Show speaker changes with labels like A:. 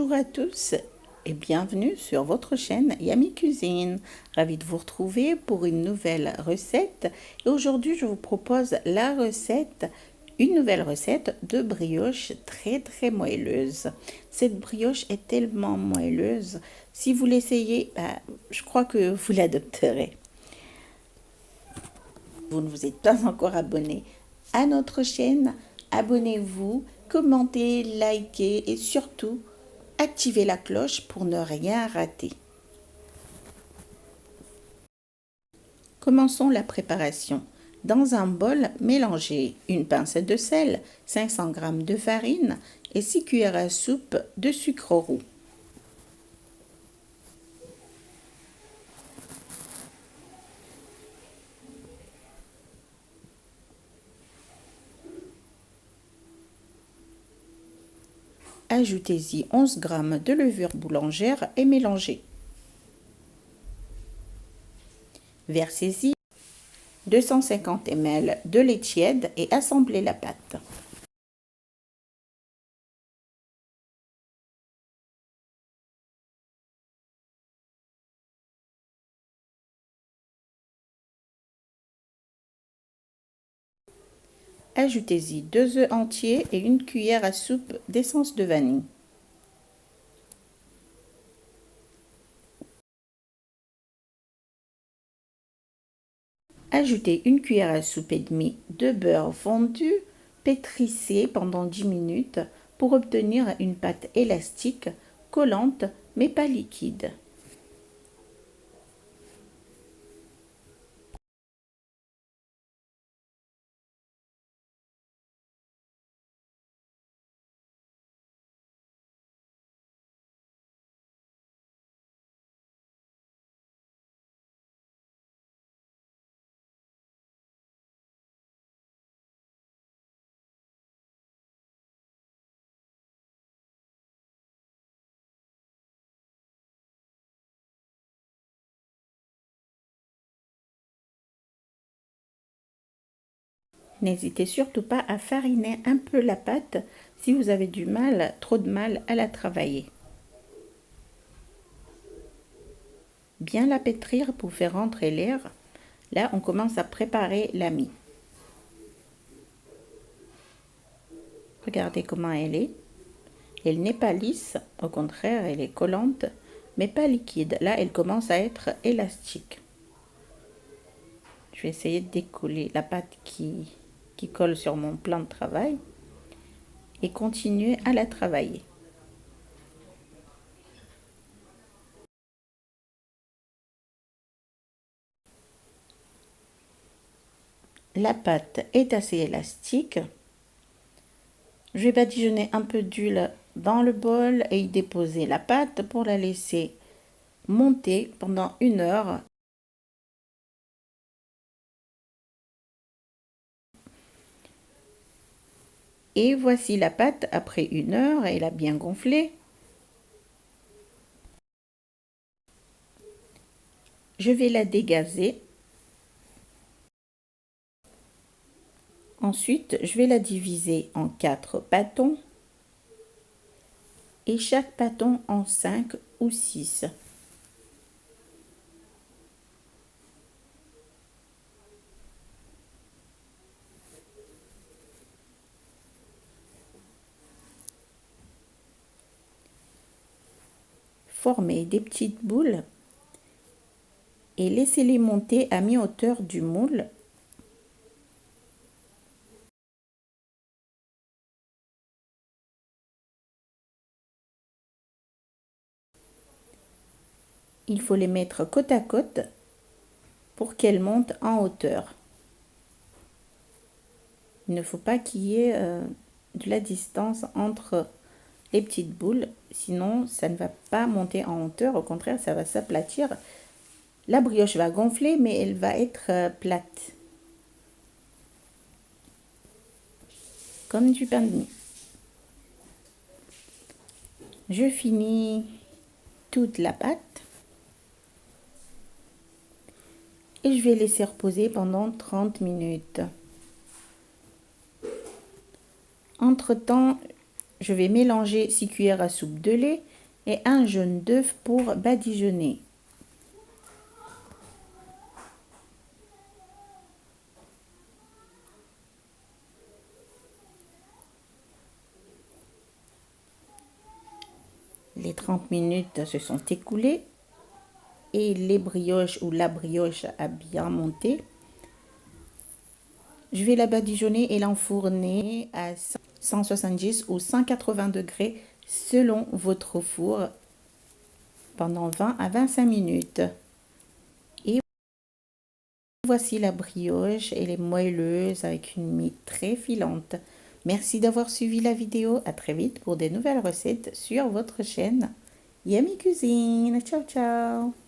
A: Bonjour à tous et bienvenue sur votre chaîne Yummy Cuisine. Ravie de vous retrouver pour une nouvelle recette. Et aujourd'hui, je vous propose une nouvelle recette de brioche très moelleuse. Cette brioche est tellement moelleuse. Si vous l'essayez, je crois que vous l'adopterez. Vous ne vous êtes pas encore abonné à notre chaîne, abonnez-vous, commentez, likez et surtout activez la cloche pour ne rien rater. Commençons la préparation. Dans un bol, mélangez une pincée de sel, 500 g de farine et 6 cuillères à soupe de sucre roux. Ajoutez-y 11 g de levure boulangère et mélangez. Versez-y 250 ml de lait tiède et assemblez la pâte. Ajoutez-y 2 œufs entiers et une cuillère à soupe d'essence de vanille. Ajoutez une cuillère à soupe et demie de beurre fondu, pétrissez pendant 10 minutes pour obtenir une pâte élastique, collante mais pas liquide. N'hésitez surtout pas à fariner un peu la pâte si vous avez trop de mal à la travailler. Bien la pétrir pour faire rentrer l'air. Là, on commence à préparer la mie. Regardez comment elle est. Elle n'est pas lisse, au contraire, elle est collante, mais pas liquide. Là, elle commence à être élastique. Je vais essayer de décoller la pâte qui colle sur mon plan de travail et continuer à la travailler. La pâte est assez élastique. Je vais badigeonner un peu d'huile dans le bol et y déposer la pâte pour la laisser monter pendant 1 heure. Et voici la pâte après 1 heure, elle a bien gonflé. Je vais la dégazer. Ensuite, je vais la diviser en 4 bâtons et chaque bâton en 5 ou 6. Formez des petites boules et laissez-les monter à mi-hauteur du moule. Il faut les mettre côte à côte pour qu'elles montent en hauteur. Il ne faut pas qu'il y ait de la distance entre les petites boules, sinon ça ne va pas monter en hauteur, au contraire ça va s'aplatir. La brioche va gonfler mais elle va être plate, comme du pain de mie. Je finis toute la pâte et je vais laisser reposer pendant 30 minutes. Entre-temps, je vais mélanger 6 cuillères à soupe de lait et un jaune d'œuf pour badigeonner. Les 30 minutes se sont écoulées et les brioches ou la brioche a bien monté. Je vais la badigeonner et l'enfourner à 170 ou 180 degrés selon votre four pendant 20 à 25 minutes. Et voici la brioche, elle est moelleuse avec une mie très filante. Merci d'avoir suivi la vidéo. À très vite pour des nouvelles recettes sur votre chaîne Yummy Cuisine. Ciao ciao.